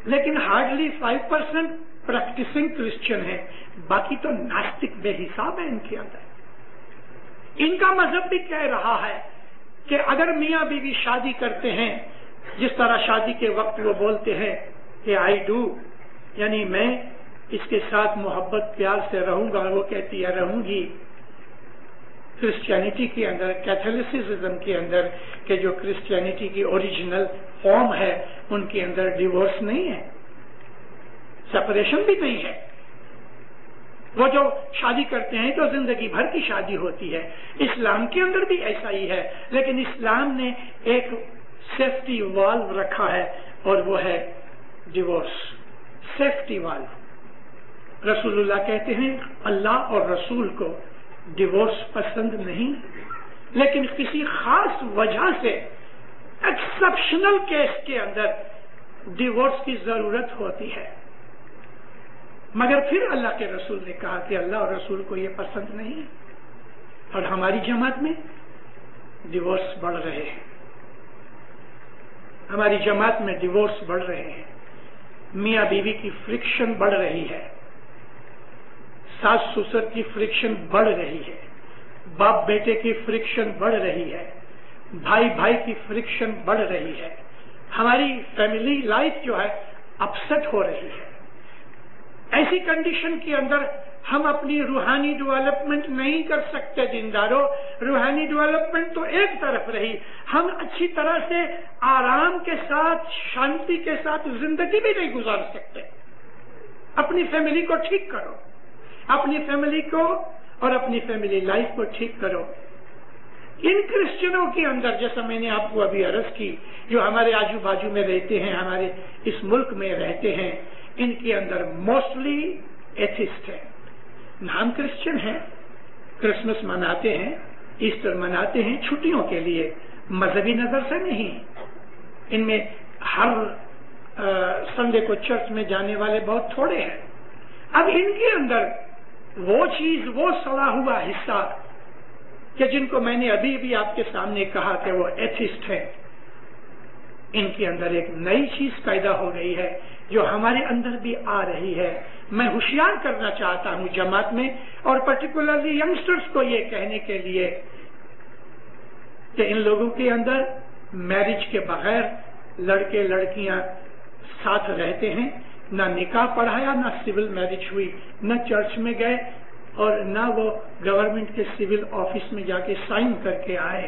لیکن ہارڈلی 5% پریکٹسنگ کرسچن ہیں, باقی تو ناستک بے حساب ہے ان کے اندر. ان کا مذہب بھی کہہ رہا ہے کہ اگر میاں بیوی شادی کرتے ہیں, جس طرح شادی کے وقت وہ بولتے ہیں کہ آئی ڈو, یعنی میں اس کے ساتھ محبت پیار سے رہوں گا, وہ کہتی ہے رہوں گی. کرسچینٹی کے اندر, کیتھولسزم کے اندر, کہ جو کرسچینٹی کی اوریجنل فارم ہے ان کے اندر ڈیورس نہیں ہے, سپریشن بھی نہیں ہے. وہ جو شادی کرتے ہیں تو زندگی بھر کی شادی ہوتی ہے. اسلام کے اندر بھی ایسا ہی ہے, لیکن اسلام نے ایک سیفٹی والو رکھا ہے اور وہ ہے ڈیورس. سیفٹی والو. رسول اللہ کہتے ہیں اللہ اور رسول کو ڈیورس پسند نہیں, لیکن کسی خاص وجہ سے ایکسپشنل کیس کے اندر ڈیورس کی ضرورت ہوتی ہے. مگر پھر اللہ کے رسول نے کہا کہ اللہ اور رسول کو یہ پسند نہیں ہے, اور ہماری جماعت میں ڈیورس بڑھ رہے ہیں. ہماری جماعت میں ڈیورس بڑھ رہے ہیں, میاں بیوی کی فرکشن بڑھ رہی ہے, ساس سسر کی فرکشن بڑھ رہی ہے, باپ بیٹے کی فرکشن بڑھ رہی ہے, بھائی بھائی کی فرکشن بڑھ رہی ہے. ہماری فیملی لائف جو ہے اپسٹ ہو رہی ہے. ایسی کنڈیشن کے اندر ہم اپنی روحانی ڈیولپمنٹ نہیں کر سکتے. دینداروں, روحانی ڈیولپمنٹ تو ایک طرف رہی, ہم اچھی طرح سے آرام کے ساتھ, شانتی کے ساتھ زندگی بھی نہیں گزار سکتے. اپنی فیملی کو ٹھیک کرو, اپنی فیملی کو اور اپنی فیملی لائف کو ٹھیک کرو. ان کرسچنوں کے اندر, جیسا میں نے آپ کو ابھی عرض کی, جو ہمارے آجو بازو میں رہتے ہیں, ہمارے اس ملک میں رہتے ہیں, ان کے اندر موسٹلی ایتھسٹ ہے. نام کرسچن ہیں, کرسمس مناتے ہیں, ایسٹر مناتے ہیں چھٹیوں کے لیے, مذہبی نظر سے نہیں. ان میں ہر سنڈے کو چرچ میں جانے والے بہت تھوڑے ہیں. اب ان کے اندر وہ چیز, وہ سڑا ہوا حصہ کہ جن کو میں نے ابھی بھی آپ کے سامنے کہا کہ وہ ایتھسٹ ہے, ان کے اندر ایک نئی چیز پیدا ہو گئی ہے جو ہمارے اندر بھی آ رہی ہے. میں ہوشیار کرنا چاہتا ہوں جماعت میں, اور پرٹیکولرلی ینگسٹرز کو یہ کہنے کے لیے کہ ان لوگوں کے اندر میرج کے بغیر لڑکے لڑکیاں ساتھ رہتے ہیں، نہ نکاح پڑھایا، نہ سول میرج ہوئی، نہ چرچ میں گئے اور نہ وہ گورنمنٹ کے سول آفس میں جا کے سائن کر کے آئے.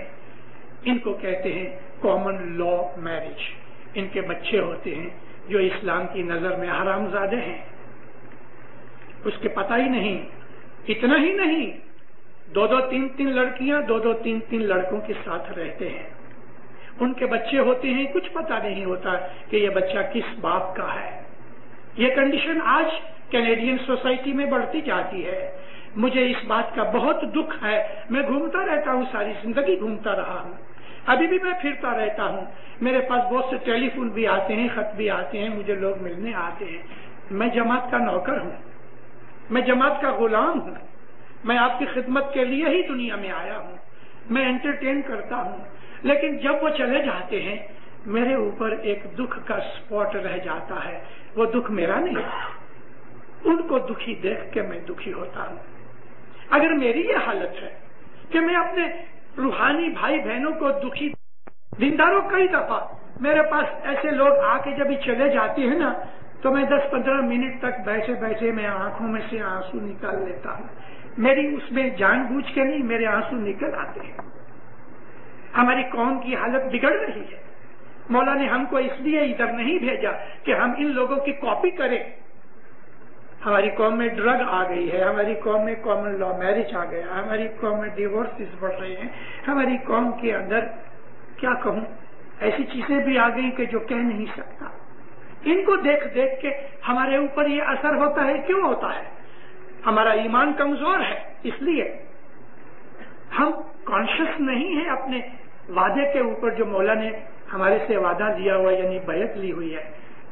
ان کو کہتے ہیں کامن لا میرج. ان کے بچے ہوتے ہیں جو اسلام کی نظر میں حرام زادے ہیں. اس کے پتہ ہی نہیں. اتنا ہی نہیں، 2-2 3-3 لڑکیاں 2-2 3-3 لڑکوں کے ساتھ رہتے ہیں. ان کے بچے ہوتے ہیں، کچھ پتہ نہیں ہوتا کہ یہ بچہ کس باپ کا ہے. یہ کنڈیشن آج کینیڈین سوسائٹی میں بڑھتی جاتی ہے. مجھے اس بات کا بہت دکھ ہے. میں گھومتا رہتا ہوں، ساری زندگی گھومتا رہا ہوں، ابھی بھی میں پھرتا رہتا ہوں. میرے پاس بہت سے ٹیلی فون بھی آتے ہیں، خط بھی آتے ہیں، مجھے لوگ ملنے آتے ہیں. میں جماعت کا نوکر ہوں، میں جماعت کا غلام ہوں. میں آپ کی خدمت کے لیے ہی دنیا میں آیا ہوں. میں انٹرٹین کرتا ہوں. لیکن جب وہ چلے جاتے ہیں میرے اوپر ایک دکھ کا سپاٹ رہ جاتا ہے. وہ دکھ میرا نہیں، ان کو دکھی دیکھ کے میں دکھی ہوتا ہوں. اگر میری یہ حالت ہے کہ میں اپنے روحانی بھائی بہنوں کو دکھی، دینداروں کئی دفعہ میرے پاس ایسے لوگ آ کے جب چلے جاتے ہیں نا تو میں 10-15 منٹ تک بیٹھے بیٹھے میں آنکھوں میں سے آنسو نکال لیتا ہوں. میری اس میں جان بوجھ کے نہیں، میرے آنسو نکل آتے ہیں. ہماری قوم کی حالت بگڑ رہی ہے. مولا نے ہم کو اس لیے ادھر نہیں بھیجا کہ ہم ان لوگوں کی کاپی کریں. ہماری قوم میں ڈرگ آ گئی ہے، ہماری قوم میں کامن لا میرج آ گیا، ہماری قوم میں ڈیورسز بڑھ رہے ہیں. ہماری قوم کے اندر کیا کہوں، ایسی چیزیں بھی آ گئی کہ جو کہہ نہیں سکتا. ان کو دیکھ دیکھ کے ہمارے اوپر یہ اثر ہوتا ہے. کیوں ہوتا ہے؟ ہمارا ایمان کمزور ہے. اس لیے ہم کانشیس نہیں ہیں اپنے وعدے کے اوپر جو مولا نے ہمارے سے وعدہ لیا ہوا یعنی بیعت لی ہوئی ہے.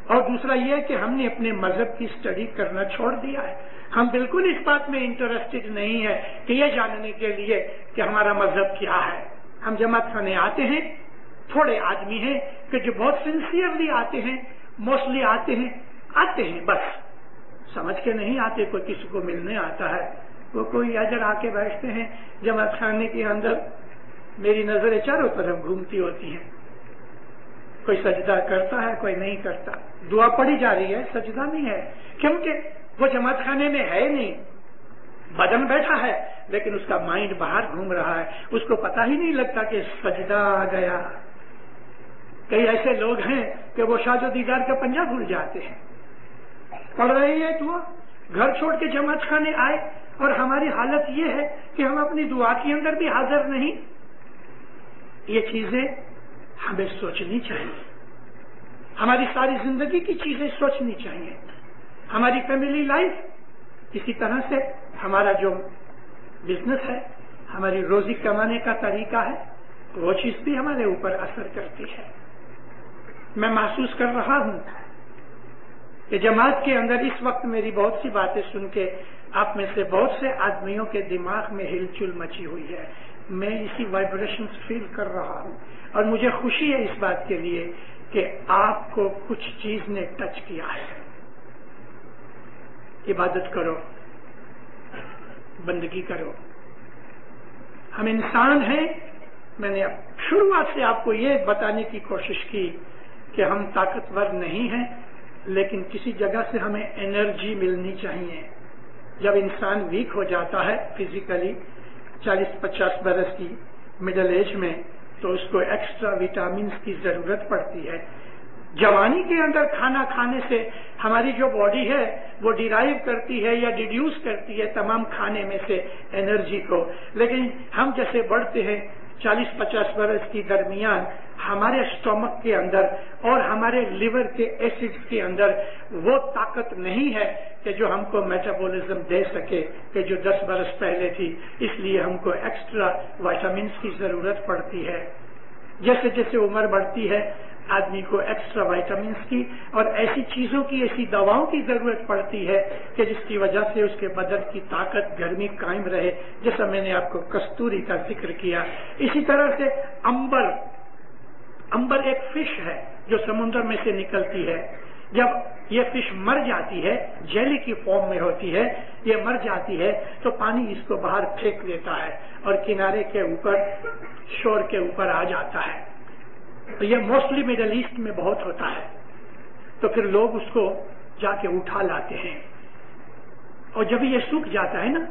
اور دوسرا یہ ہے کہ ہم نے اپنے مذہب کی اسٹڈی کرنا چھوڑ دیا ہے. ہم بالکل اس بات میں انٹرسٹڈ نہیں ہے کہ یہ جاننے کے لیے کہ ہمارا مذہب کیا ہے. ہم جماعت خانے آتے ہیں، تھوڑے آدمی ہیں کہ جو بہت سنسیئرلی آتے ہیں، موسٹلی آتے ہیں بس سمجھ کے نہیں آتے. کوئی کسی کو ملنے آتا ہے، وہ کوئی اجر آ کے بیٹھتے ہیں جماعت خانے کے اندر. میری نظریں چاروں طرف گھومتی ہوتی ہیں. کوئی سجدہ کرتا ہے، کوئی نہیں کرتا. دعا پڑھی جا رہی ہے، سجدہ نہیں ہے، کیونکہ وہ جماعت خانے میں ہے نہیں. بدن بیٹھا ہے لیکن اس کا مائنڈ باہر گھوم رہا ہے. اس کو پتہ ہی نہیں لگتا کہ سجدہ آ گیا. کئی ایسے لوگ ہیں کہ وہ شاہ و دیدار کا پنجہ بھول جاتے ہیں. پڑھ رہے ہیں دعا، گھر چھوڑ کے جماعت خانے آئے اور ہماری حالت یہ ہے کہ ہم اپنی دعا کے اندر بھی حاضر نہیں. یہ چیزیں ہمیں سوچنی چاہیے. ہماری ساری زندگی کی چیزیں سوچنی چاہیے. ہماری فیملی لائف، اسی طرح سے ہمارا جو بزنس ہے، ہماری روزی کمانے کا طریقہ ہے، وہ چیز بھی ہمارے اوپر اثر کرتی ہے. میں محسوس کر رہا ہوں کہ جماعت کے اندر اس وقت میری بہت سی باتیں سن کے آپ میں سے بہت سے آدمیوں کے دماغ میں ہلچل مچی ہوئی ہے. میں اسی وائبریشنز فیل کر رہا ہوں اور مجھے خوشی ہے اس بات کے لیے کہ آپ کو کچھ چیز نے ٹچ کیا ہے. عبادت کرو، بندگی کرو. ہم انسان ہیں. میں نے شروعات سے آپ کو یہ بتانے کی کوشش کی کہ ہم طاقتور نہیں ہیں، لیکن کسی جگہ سے ہمیں انرجی ملنی چاہیے. جب انسان ویک ہو جاتا ہے فزیکلی 40-50 برس کی مڈل ایج میں، تو اس کو ایکسٹرا وٹامنس کی ضرورت پڑتی ہے. جوانی کے اندر کھانا کھانے سے ہماری جو باڈی ہے وہ ڈیرائیو کرتی ہے یا ڈیڈیوس کرتی ہے تمام کھانے میں سے انرجی کو. لیکن ہم جیسے بڑھتے ہیں 40-50 برس کی درمیان، ہمارے اسٹومک کے اندر اور ہمارے لیور کے ایسڈز کے اندر وہ طاقت نہیں ہے کہ جو ہم کو میٹابولزم دے سکے کہ جو 10 برس پہلے تھی. اس لیے ہم کو ایکسٹرا وائٹامنس کی ضرورت پڑتی ہے. جیسے جیسے عمر بڑھتی ہے آدمی کو ایکسٹرا وائٹامنس کی اور ایسی چیزوں کی، ایسی دواؤں کی ضرورت پڑتی ہے کہ جس کی وجہ سے اس کے بدن کی طاقت، گرمی قائم رہے. جیسا میں نے آپ کو کستوری کا ذکر کیا، اسی طرح سے امبر ایک فش ہے جو سمندر میں سے نکلتی ہے. جب یہ فش مر جاتی ہے، جیلی کی فارم میں ہوتی ہے، یہ مر جاتی ہے تو پانی اس کو باہر پھینک دیتا ہے اور کنارے کے اوپر، شور کے اوپر آ جاتا ہے. تو یہ موسٹلی مڈل ایسٹ میں بہت ہوتا ہے. تو پھر لوگ اس کو جا کے اٹھا لاتے ہیں، اور جب یہ سوکھ جاتا ہے نا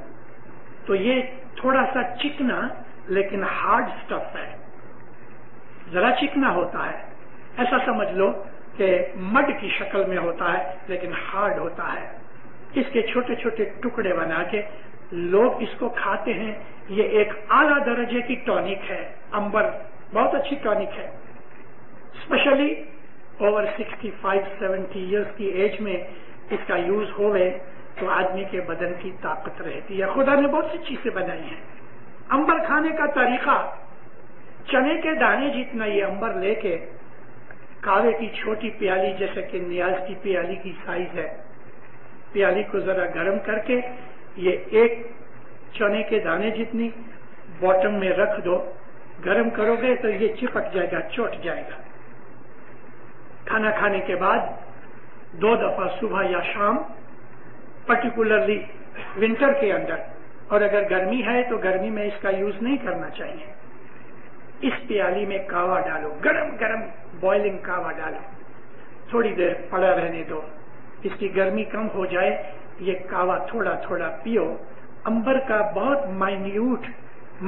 تو یہ تھوڑا سا چکنا لیکن ہارڈ سٹف ہے، ذرا چکنا ہوتا ہے، ایسا سمجھ لو کہ مڈ کی شکل میں ہوتا ہے لیکن ہارڈ ہوتا ہے. اس کے چھوٹے چھوٹے ٹکڑے بنا کے لوگ اس کو کھاتے ہیں. یہ ایک اعلیٰ درجے کی ٹونک ہے. امبر بہت اچھی ٹونک ہے، اسپیشلی اوور 65-70 ایئرس کی ایج میں اس کا یوز ہوئے تو آدمی کے بدن کی طاقت رہتی ہے. خدا نے بہت سی چیزیں بنائی ہیں. امبر کھانے کا طریقہ، چنے کے دانے جتنا یہ امبر لے کے کاوے کی چھوٹی پیالی، جیسے کہ نیاز کی پیالی کی سائز ہے، پیالی کو ذرا گرم کر کے یہ ایک چنے کے دانے جتنی باٹم میں رکھ دو. گرم کرو گے تو یہ چپک جائے گا، چوٹ جائے گا. کھانا کھانے کے بعد 2 دفعہ صبح یا شام، پرٹیکولرلی ونٹر کے اندر، اور اگر گرمی ہے تو گرمی میں اس کا یوز نہیں کرنا چاہیے. اس پیالی میں کاوا ڈالو، گرم گرم بوائلنگ کاوا ڈالو، تھوڑی دیر پڑا رہنے دو، اس کی گرمی کم ہو جائے. یہ کاوا تھوڑا تھوڑا پیو. امبر کا بہت مائنیوٹ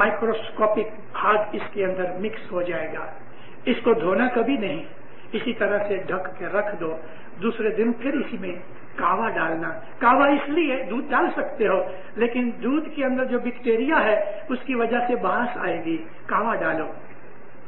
مائکروسکوپک بھاگ اس کے اندر مکس ہو جائے گا. اس کو دھونا کبھی نہیں، اسی طرح سے ڈھک کے رکھ دو. دوسرے دن پھر اسی میں کاوا ڈالنا. کاوا اس لیے دودھ ڈال سکتے ہو لیکن دودھ کے اندر جو بیکٹیریا ہے اس کی وجہ سے بانس آئے گی. کاوا ڈالو.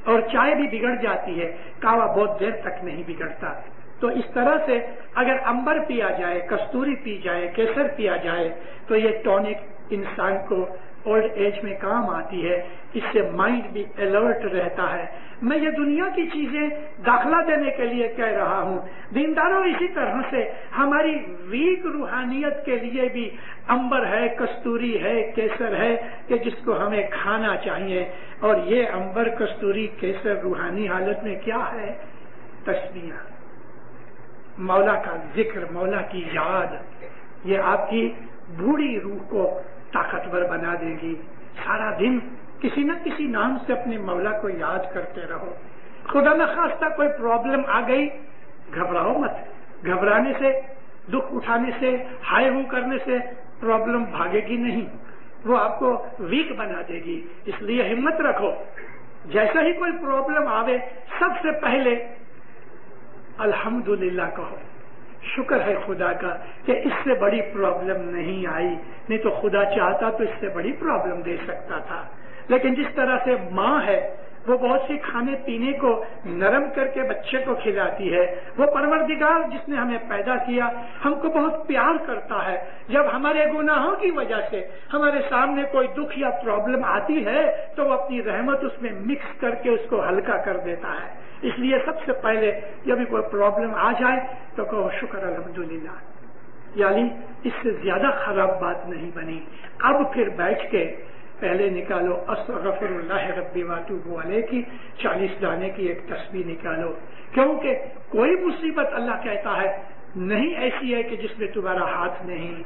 اور چائے بھی بگڑ جاتی ہے، کاوا بہت دیر تک نہیں بگڑتا. تو اس طرح سے اگر امبر پیا جائے، کستوری پی جائے، کیسر پیا جائے تو یہ ٹونک انسان کو اولڈ ایج میں کام آتی ہے. اس سے مائنڈ بھی الرٹ رہتا ہے. میں یہ دنیا کی چیزیں داخلہ دینے کے لیے کہہ رہا ہوں. دینداروں اسی طرح سے ہماری ویک روحانیت کے لیے بھی امبر ہے، کستوری ہے، کیسر ہے کہ جس کو ہمیں کھانا چاہیے. اور یہ امبر، کستوری، کیسر روحانی حالت میں کیا ہے؟ تسبیح، مولا کا ذکر، مولا کی یاد. یہ آپ کی بوڑھی روح کو طاقتور بنا دے گی. سارا دن کسی نہ کسی نام سے اپنے مولا کو یاد کرتے رہو. خدا نخواستہ کوئی پرابلم آ گئی، گھبراؤ مت. گھبرانے سے، دکھ اٹھانے سے، ہائے ہو کرنے سے پرابلم بھاگے گی نہیں، وہ آپ کو ویک بنا دے گی. اس لیے ہمت رکھو. جیسا ہی کوئی پرابلم آوے سب سے پہلے الحمدللہ کہو. شکر ہے خدا کا کہ اس سے بڑی پرابلم نہیں آئی، نہیں تو خدا چاہتا تو اس سے بڑی پرابلم دے سکتا تھا. لیکن جس طرح سے ماں ہے وہ بہت سی کھانے پینے کو نرم کر کے بچے کو کھلاتی ہے، وہ پروردگار جس نے ہمیں پیدا کیا ہم کو بہت پیار کرتا ہے. جب ہمارے گناہوں کی وجہ سے ہمارے سامنے کوئی دکھ یا پرابلم آتی ہے تو وہ اپنی رحمت اس میں مکس کر کے اس کو ہلکا کر دیتا ہے. اس لیے سب سے پہلے جب بھی کوئی پرابلم آ جائے تو کہو شکر الحمدللہ. یعنی اس سے زیادہ خراب بات نہیں بنی. اب پھر بیٹھ کے پہلے نکالو استغفر اللہ ربی واتوب علیہ کی 40 دانے کی ایک تسبیح نکالو. کیونکہ کوئی مصیبت اللہ کہتا ہے نہیں ایسی ہے کہ جس میں تمہارا ہاتھ نہیں.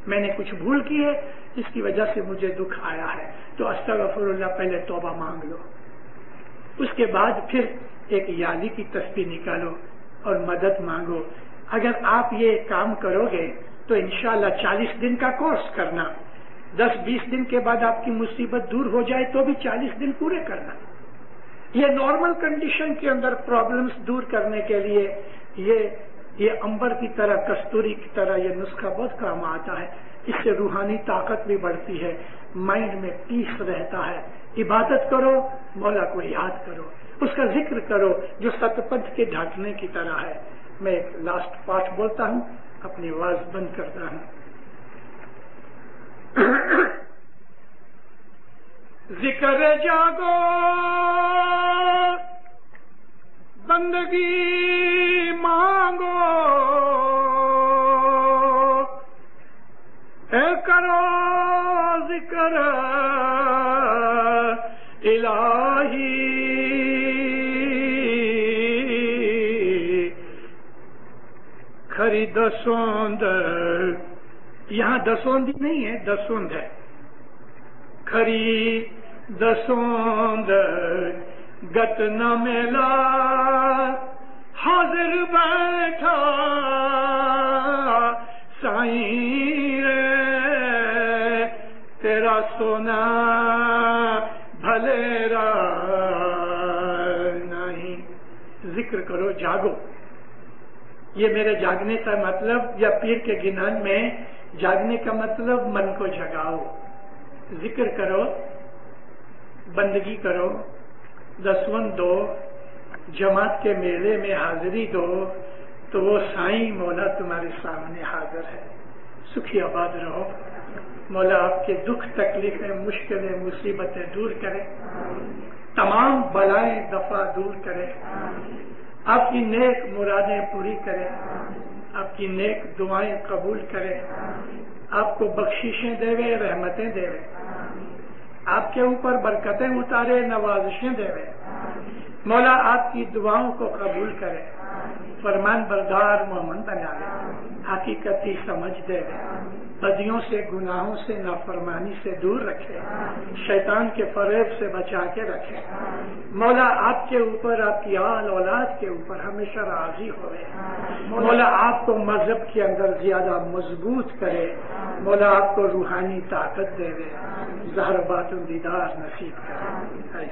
میں نے کچھ بھول کی ہے جس کی وجہ سے مجھے دکھ آیا ہے تو استغفر اللہ پہلے توبہ مانگ لو. اس کے بعد پھر ایک یالی کی تسبیح نکالو اور مدد مانگو. اگر آپ یہ کام کرو گے تو انشاءاللہ 40 دن کا کورس کرنا. 10-20 دن کے بعد آپ کی مصیبت دور ہو جائے تو بھی 40 دن پورے کرنا. یہ نارمل کنڈیشن کے اندر پرابلمز دور کرنے کے لیے یہ امبر کی طرح، کستوری کی طرح یہ نسخہ بہت کام آتا ہے. اس سے روحانی طاقت بھی بڑھتی ہے، مائنڈ میں پیس رہتا ہے. عبادت کرو، مولا کو یاد کرو، اس کا ذکر کرو جو ستپتھ کے ڈھانکنے کی طرح ہے. میں ایک لاسٹ پارٹ بولتا ہوں، اپنی آواز بند کرتا ہوں. ذکر جاگو بندگی مانگو، اے کرو ذکر الہی. کھری دسوند، یہاں دسوندی نہیں ہے، دسوند ہے. کھری دسوند گت نہ ملا حاضر بیٹھا سائیں رے تیرا سونا بھلے را نہیں. ذکر کرو، جاگو. یہ میرے جاگنے کا مطلب، یا پیر کے گنان میں جاگنے کا مطلب من کو جگاؤ، ذکر کرو، بندگی کرو، دسوند دو، جماعت کے میلے میں حاضری دو، تو وہ سائیں مولا تمہارے سامنے حاضر ہے. سکھی آباد رہو. مولا آپ کے دکھ تکلیفیں مشکلیں مصیبتیں دور کرے، تمام بلائیں دفع دور کرے، آپ کی نیک مرادیں پوری کرے، آپ کی نیک دعائیں قبول کرے، آپ کو بخششیں دے، رحمتیں دے، آپ کے اوپر برکتیں اتارے، نوازشیں دے. مولا آپ کی دعاؤں کو قبول کرے، فرمان بردار مومن بنا لے، حقیقتی سمجھ دے، بدیوں سے گناہوں سے نافرمانی سے دور رکھے، شیطان کے فریب سے بچا کے رکھے. مولا آپ کے اوپر، آپ کی آل اولاد کے اوپر ہمیشہ راضی ہوئے. مولا آپ کو مذہب کے اندر زیادہ مضبوط کرے. مولا آپ کو روحانی طاقت دے، زہر باطن دیدار نصیب کرے.